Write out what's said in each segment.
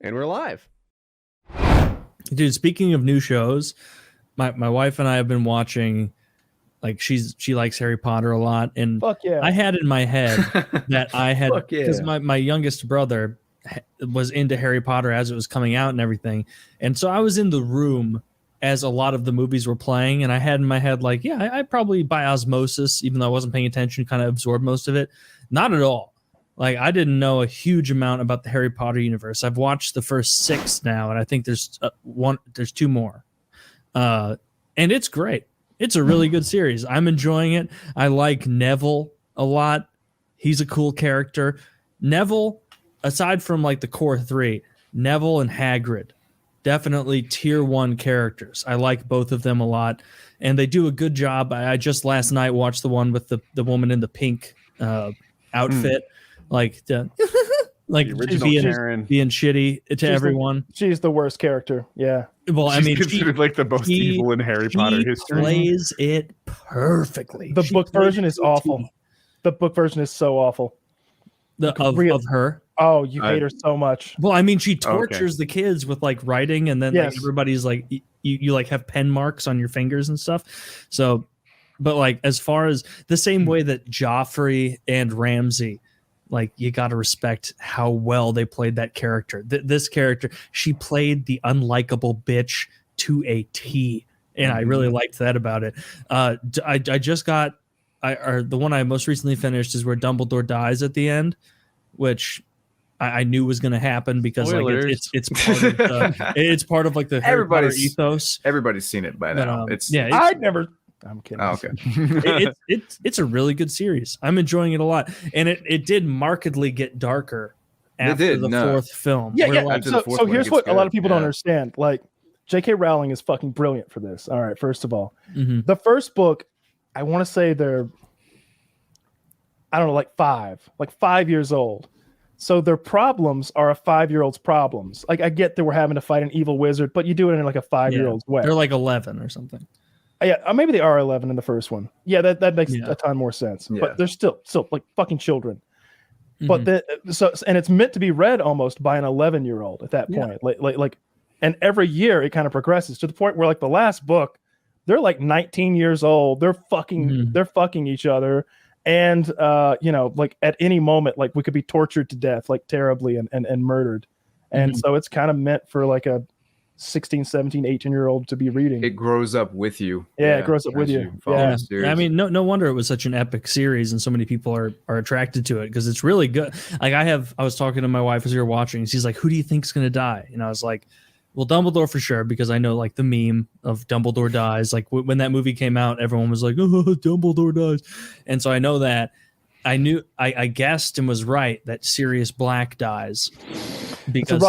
And we're live. Dude, speaking of new shows, my wife and I have been watching, like she likes Harry Potter a lot, and Fuck yeah. I had in my head that I had, Fuck yeah. because my youngest brother was into Harry Potter as it was coming out and everything, and so I was in the room as a lot of the movies were playing, and I had in my head like, yeah, I probably by osmosis, even though I wasn't paying attention, kind of absorbed most of it. Not at all. Like, I didn't know a huge amount about the Harry Potter universe. I've watched the first 6 now, and I think there's 2 more. And it's great. It's a really good series. I'm enjoying it. I like Neville a lot. He's a cool character. Neville, aside from like the core 3, Neville and Hagrid, definitely tier 1 characters. I like both of them a lot, and they do a good job. I just last night watched the one with the woman in the pink outfit. Like the being shitty to everyone. She's the worst character. Yeah. Well, She's considered like the most evil in Harry Potter history. Plays it perfectly. The book version is awful. The book version is so awful. Of her. Oh, you hate her so much. Well, I mean, she tortures the kids with like writing, and then like, everybody's like, you like have pen marks on your fingers and stuff. So, but like as far as the same way that Joffrey and Ramsay, like, you got to respect how well they played that character. This character, she played the unlikable bitch to a T, and I really liked that about it. I just got, the one I most recently finished is where Dumbledore dies at the end, which I knew was going to happen because like it's part of the, it's part of like the Harry Potter ethos. Everybody's seen it by now. I'd never. I'm kidding. Oh, okay. It's a really good series. I'm enjoying it a lot, and it did markedly get darker after the 4th film. Yeah. Like, so here's what a lot of people don't understand. Like, J.K. Rowling is fucking brilliant for this. All right, first of all, the first book, I want to say they're, I don't know, like 5 years old. So their problems are a 5-year-old's problems. Like, I get that we're having to fight an evil wizard, but you do it in like a 5-year-old's way. They're like 11 or something. Yeah, maybe they are 11 in the first one. Yeah, that makes a ton more sense. Yeah. But they're still like fucking children. But and it's meant to be read almost by an 11-year-old at that point. Like, and every year it kind of progresses to the point where like the last book, they're like 19 years old. They're fucking each other, and like at any moment, like we could be tortured to death, like terribly and murdered. And so it's kind of meant for like a 16, 17, 18-year-old to be reading. It grows up with you. Yeah, it grows up with you. Yeah. I mean, no wonder it was such an epic series and so many people are attracted to it, because it's really good. Like I was talking to my wife as we were watching, and she's like, who do you think's going to die? And I was like, well, Dumbledore for sure, because I know like the meme of Dumbledore dies. Like when that movie came out, everyone was like, oh, Dumbledore dies. And so I know that. I guessed and was right that Sirius Black dies, because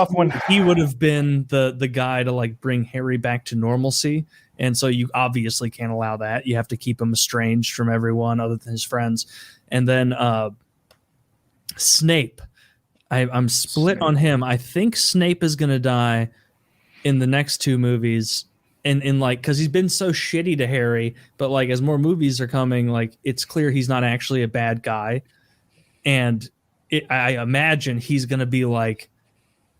he would have been the guy to like bring Harry back to normalcy, and so you obviously can't allow that. You have to keep him estranged from everyone other than his friends. And then Snape, I'm split on him. I think Snape is gonna die in the next 2 movies. And like, because he's been so shitty to Harry, but like as more movies are coming, like it's clear he's not actually a bad guy, and I imagine he's gonna be like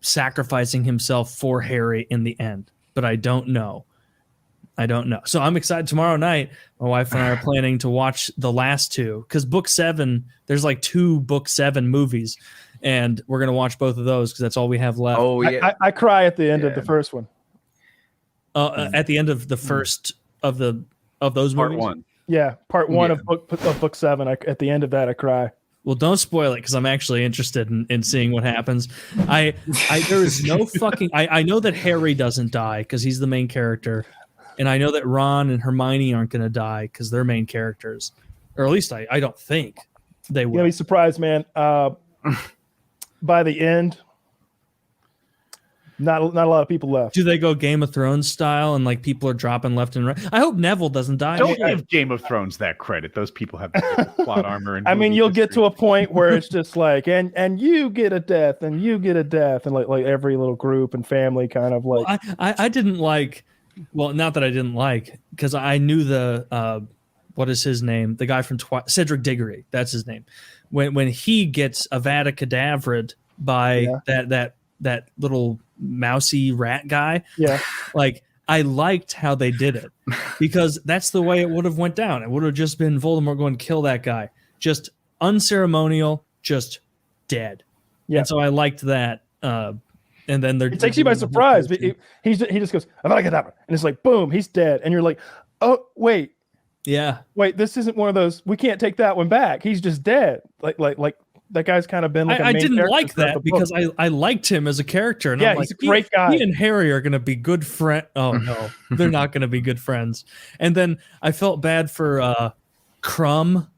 sacrificing himself for Harry in the end. But I don't know. So I'm excited. Tomorrow night, my wife and I are planning to watch the last 2, because book 7, there's like 2 book 7 movies, and we're gonna watch both of those because that's all we have left. Oh yeah, I cry at the end of the first one. At the end of the first of those movies? Part 1. Yeah, part 1 of book 7. At the end of that, I cry. Well, don't spoil it, because I'm actually interested in seeing what happens. There is no fucking. I know that Harry doesn't die because he's the main character, and I know that Ron and Hermione aren't going to die because they're main characters, or at least I don't think they will. You'll be surprised, man. By the end, not a lot of people left. Do they go Game of Thrones style and like people are dropping left and right? I hope Neville doesn't die. Don't give Game of Thrones that credit. Those people have plot armor. And I mean, you'll get to a point where it's just like, and you get a death, and you get a death, and like every little group and family kind of like. Well, I didn't like. Well, not that I didn't like, because I knew the what is his name? The guy from Cedric Diggory. That's his name. When he gets Avada Kedavra by that that little mousy rat guy. Yeah. Like, I liked how they did it because that's the way it would have went down. It would have just been Voldemort going to kill that guy. Just unceremonial, just dead. Yeah. And so I liked that. And then it takes you by surprise. He just goes, and it's like, boom, he's dead. And you're like, oh, wait. Yeah. Wait, this isn't one of those, we can't take that one back. He's just dead. Like that guy's kind of been like I didn't like that because I liked him as a character. And I'm like, he's a great guy. He and Harry are going to be good friends. Oh, no. They're not going to be good friends. And then I felt bad for Crumb,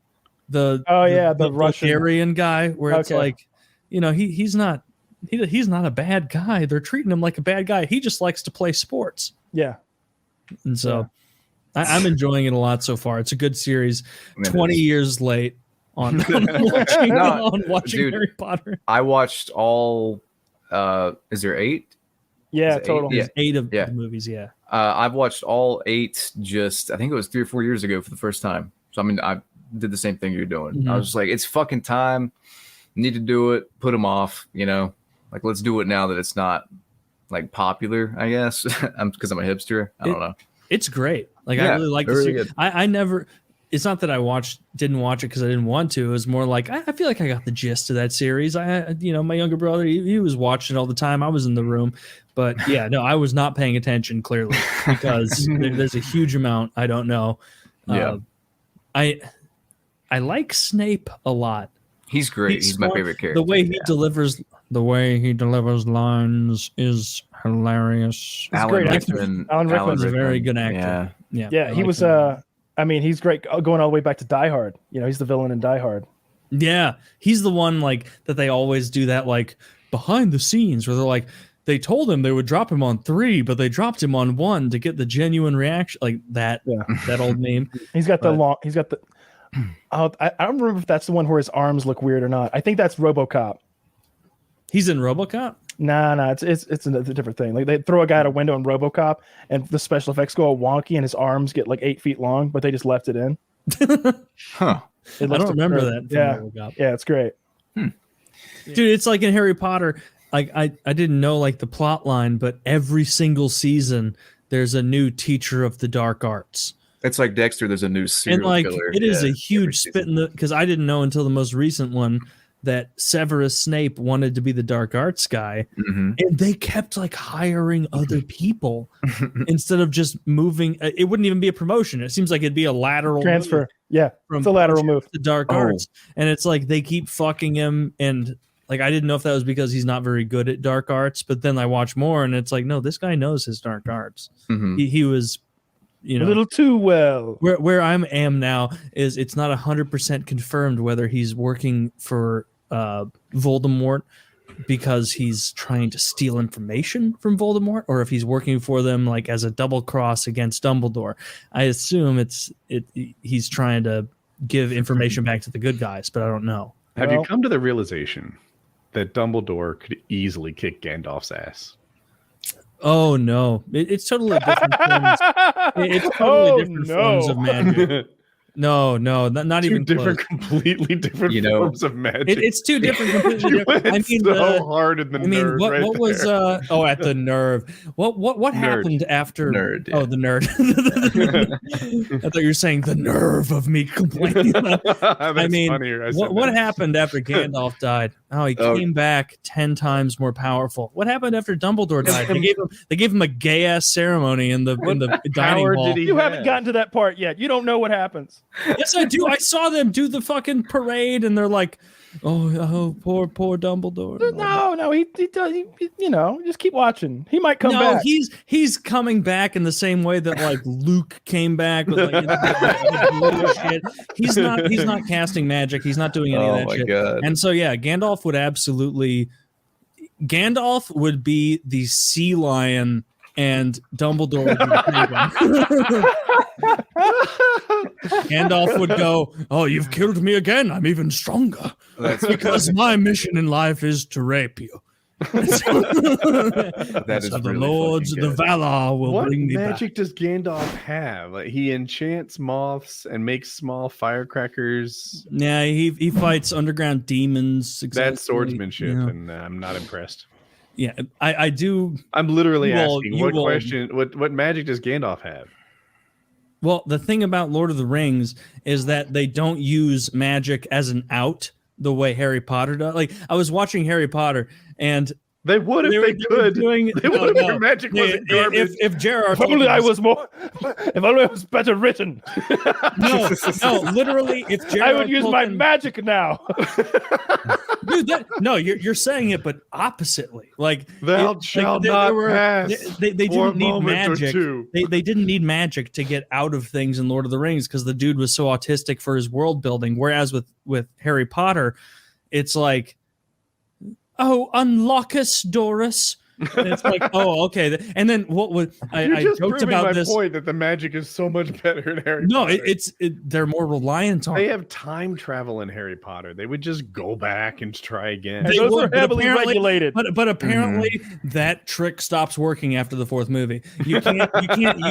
the Russian Bulgarian guy, where it's like, he's not a bad guy. They're treating him like a bad guy. He just likes to play sports. Yeah. And so I'm enjoying it a lot so far. It's a good series. 20 years late on watching Harry Potter. I watched all. Is there 8? Yeah, total. There's 8 of the movies. Yeah. I've watched all 8. I think it was 3 or 4 years ago for the first time. So I mean, I did the same thing you're doing. Mm-hmm. I was just like, it's fucking time. Need to do it. Put them off. Like, let's do it now that it's not like popular. I guess because I'm a hipster. I don't know. It's great. Like, I really like this. I never. It's not that I didn't watch it because I didn't want to. It was more like I feel like I got the gist of that series. My younger brother, he was watching it all the time. I was in the room, but yeah, no, I was not paying attention clearly because there's a huge amount I don't know. I like Snape a lot. He's great. He's my favorite character. The way he delivers lines is hilarious. Alan Rickman's a very good actor. Yeah. He was he's great going all the way back to Die Hard. He's the villain in Die Hard. Yeah, he's the one like that they always do that like behind the scenes where they're like they told him they would drop him on 3, but they dropped him on 1 to get the genuine reaction, like that. Yeah. That old meme. He's got I don't remember if that's the one where his arms look weird or not. I think that's RoboCop. He's in RoboCop? Nah, it's a different thing. Like they throw a guy out a window in RoboCop, and the special effects go all wonky, and his arms get like 8 feet long, but they just left it in. Huh? I don't remember that. Yeah, it's great. Dude, it's like in Harry Potter. Like I didn't know like the plot line, but every single season there's a new teacher of the dark arts. It's like Dexter. There's a new serial killer. It is a huge spit in the because I didn't know until the most recent one that Severus Snape wanted to be the dark arts guy, and they kept like hiring other people instead of just moving. It wouldn't even be a promotion. It seems like it'd be a lateral transfer. Move it's a lateral move to dark arts, and it's like they keep fucking him. And like I didn't know if that was because he's not very good at dark arts, but then I watch more, and it's like no, this guy knows his dark arts. He was. A little too well. Where I am now is it's not 100% confirmed whether he's working for Voldemort because he's trying to steal information from Voldemort, or if he's working for them like as a double cross against Dumbledore. I assume he's trying to give information back to the good guys, but I don't know. Have you come to the realization that Dumbledore could easily kick Gandalf's ass? Oh no! It's totally different forms. It's totally different forms of magic. No, not even different, close. Completely different forms of magic. It's two different, completely different. I mean, hard in the nerve. What was at the nerve? What happened after? Nerd. Yeah. Oh, the nerd. I thought you were saying the nerve of me complaining. What happened after Gandalf died? Oh, he came back 10 times more powerful. What happened after Dumbledore died? They gave him a gay ass ceremony in the dining hall. You haven't gotten to that part yet. You don't know what happens. Yes, I do. I saw them do the fucking parade, and they're like, "Oh, poor Dumbledore." No, he does. Just keep watching. He might come back. No, he's coming back in the same way that like Luke came back with like shit. He's not casting magic. He's not doing any of that shit. God. And so yeah, Gandalf would be the sea lion, and Dumbledore would be the penguin. Gandalf would go, "Oh, you've killed me again. I'm even stronger. That's because my mission in life is to rape you." That is so the really lords of the Valar will bring me back. What magic does Gandalf have? Like, he enchants moths and makes small firecrackers. Yeah, he fights underground demons. That's swordsmanship, and I'm not impressed. Yeah, I do. I'm literally Well, asking you what will- question. What magic does Gandalf have? Well, the thing about Lord of the Rings is that they don't use magic as an out the way Harry Potter does. Like I was watching Harry Potter, and They would if they they could. doing. They would if their magic wasn't garbage. If J.R.R. If only I was more. If only I was better written. no, literally, if J.R.R. I would use my Tolkien- magic now. Dude, no, you're saying it, but oppositely. Like Thou shalt not pass. They for a didn't need moment or magic. two. They didn't need magic to get out of things in Lord of the Rings because the dude was so autistic for his world building. Whereas with Harry Potter, it's like, oh, unlock us, Doris. And it's like, oh, okay. And then what would You're I just joked proving about my this? point that the magic is so much better in Harry No, Potter. they're more reliant on. They it. have time travel in Harry Potter. They would just go back and try again. And They those would, are but heavily apparently- regulated. But apparently that trick stops working after the fourth movie. You can't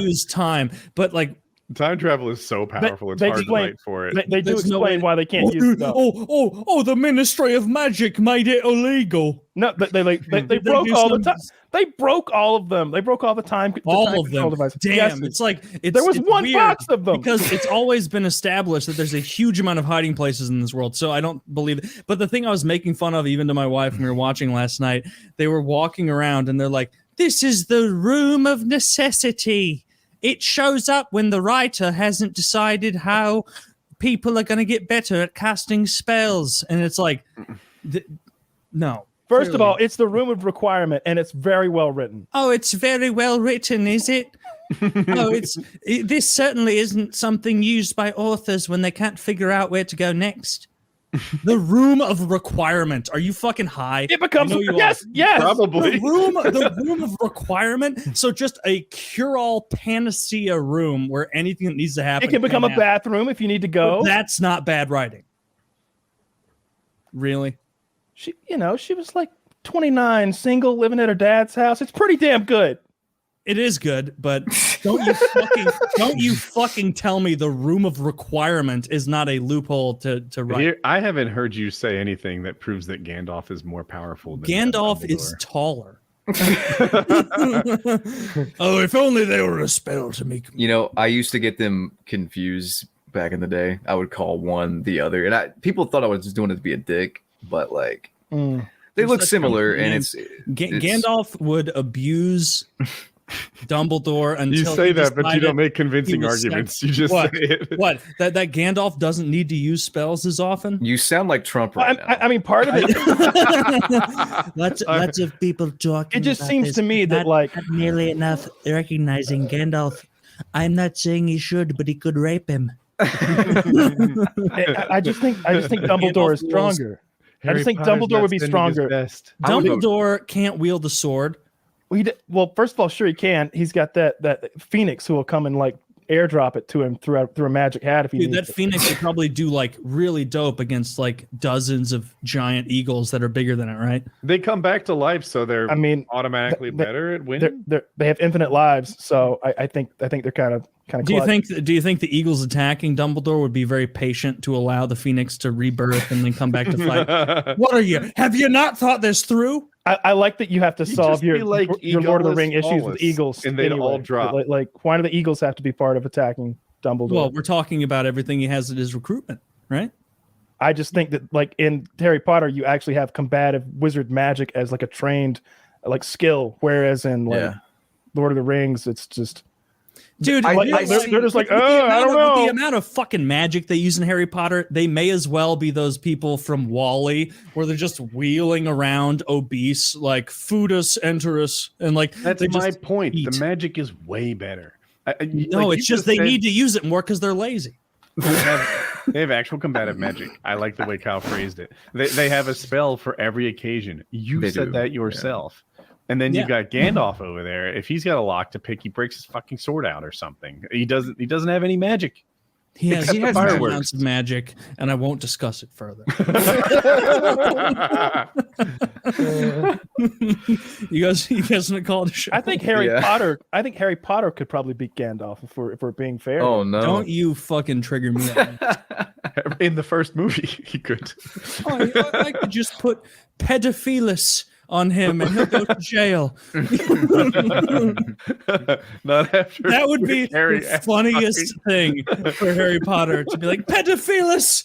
use time. But like Time travel is so powerful. It's they hard explain- to fight for it. They do There's no explain way- why they can't use spells. the Ministry of Magic made it illegal. No, they They broke do all the some- time. They broke all of them. They broke all the time. All time of control them. devices. Damn, Yes, it's like there was it's one weird box of them. because it's always been established that there's a huge amount of hiding places in this world. So I don't believe it. But the thing I was making fun of, even to my wife when we were watching last night, they were walking around and they're like, "This is the room of necessity. It shows up when the writer hasn't decided how people are going to get better at casting spells." And it's like, no. First of clearly. all, it's the room of requirement, and it's very well written. Oh, it's very well written, is it? This certainly isn't something used by authors when they can't figure out where to go next. The room of requirement. Are you fucking high? It becomes I know you yes. Probably. The room of requirement. So just a cure-all panacea room where anything that needs to happen. It can become a happen. bathroom if you need to go. But that's not bad writing. Really? She was like 29, single, living at her dad's house. It's pretty damn good. It is good, but don't you fucking tell me the room of requirement is not a loophole to write. Here, I haven't heard you say anything that proves that Gandalf is more powerful than Gandalf is taller. Oh, if only they were a spell to make. You know, I used to get them confused back in the day. I would call one the other, and people thought I was just doing it to be a dick, but like they look such similar, a- and man, it's Gandalf would abuse Dumbledore until You say he that, but you decided don't make convincing he was arguments. You just What? say it. What? That Gandalf doesn't need to use spells as often? you sound like Trump right now. I mean, part of it. Lots of people talking. It just about seems this, to me that not like nearly enough recognizing Gandalf. I'm not saying he should, but he could rape him. I just think Dumbledore is stronger. I just think Dumbledore would be stronger. Best. Dumbledore can't wield a sword. Well, first of all, sure he can. He's got that Phoenix who will come and like airdrop it to him through a magic hat if he Dude, needs that it. Phoenix would probably do like really dope against like dozens of giant eagles that are bigger than it, right? They come back to life, so they're I mean, automatically better at winning. they have infinite lives, so I think they're kind of Do you clutch. think the eagles attacking Dumbledore would be very patient to allow the Phoenix to rebirth and then come back to fight? What are you? Have you not thought this through? I like that you have to solve just be like your Lord of the egoless Ring issues with Wallace, eagles, and they'd all anyway. drop. Like, why do the eagles have to be part of attacking Dumbledore? Well, we're talking about everything he has at his recruitment, right? I just think that like in Harry Potter, you actually have combative wizard magic as like a trained like skill, whereas in like Lord of the Rings, it's just Dude, they're just like, oh, I don't know. With the amount of fucking magic they use in Harry Potter, they may as well be those people from Wall-E where they're just wheeling around obese, like foodus, enterus, and like That's they my just point. eat. The magic is way better. No, it's just they need to use it more because they're lazy. They have actual combative magic. I like the way Kyle phrased it. They have a spell for every occasion. You They said do, that yourself. And then you got Gandalf over there. If he's got a lock to pick, he breaks his fucking sword out or something. He doesn't have any magic. He has Except the fireworks. amounts of magic, and I won't discuss it further. you guys want to call it a show? I think Harry Potter could probably beat Gandalf if we're being fair. Oh no! Don't you fucking trigger me. In the first movie, he could. I could just put pedophilus on him and he'll go to jail. Not after That would be Harry the funniest thing for Harry Potter to be like, pedophilus!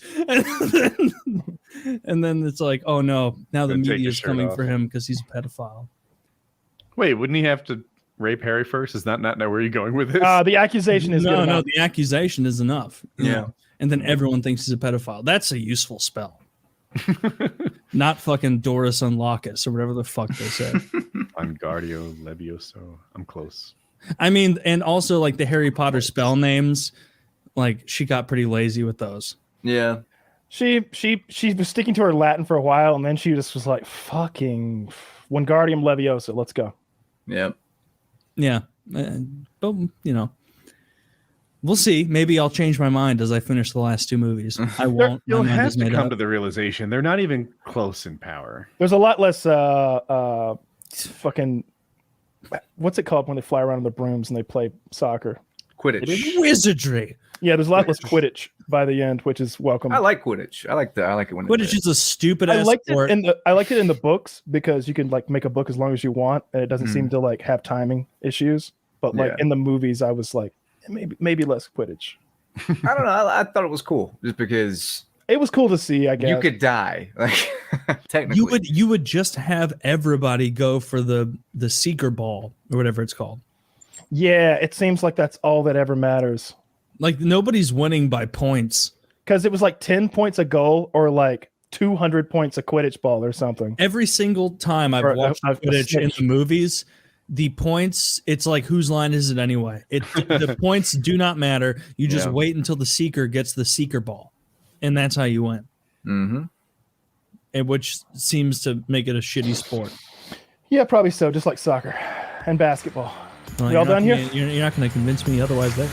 And then it's like, oh no, now the Then take media his is shirt coming off. for him because he's a pedophile. Wait, wouldn't he have to rape Harry first? Is that not where you're going with this? The accusation is good No, enough. the accusation is enough. you Yeah. know? And then everyone thinks he's a pedophile. That's a useful spell. Not fucking Doris Unlockus or whatever the fuck they said. Wingardio Levioso. I'm close. I mean, and also like the Harry Potter spell names, like she got pretty lazy with those. Yeah. She was sticking to her Latin for a while, and then she just was like, "Fucking Wingardium Leviosa, let's go." Yep. Yeah, but you know, we'll see. Maybe I'll change my mind as I finish the last two movies. I won't. You'll My mind have is to made come up. to the realization they're not even close in power. There's a lot less fucking what's it called when they fly around on the brooms and they play soccer? Quidditch. Wizardry. Yeah, there's a lot less Quidditch by the end, which is welcome. I like Quidditch. I like it when Quidditch is a stupid ass sport. I liked it in the books because you can like make a book as long as you want, and it doesn't seem to like have timing issues. But like in the movies, I was like, maybe less Quidditch. I don't know. I thought it was cool just because It was cool to see. I guess you could die. Like technically, you would just have everybody go for the seeker ball or whatever it's called. Yeah, it seems like that's all that ever matters. Like nobody's winning by points. Because it was like 10 points a goal or like 200 points a Quidditch ball or something. Every single time I've watched Quidditch in the movies, the points, it's like whose line is it anyway? The points do not matter. You just wait until the seeker gets the seeker ball, and that's how you win. Mm-hmm. And which seems to make it a shitty sport. Yeah, probably so. Just like soccer and basketball. Well, We all you're not done here? You're not going to convince me otherwise there.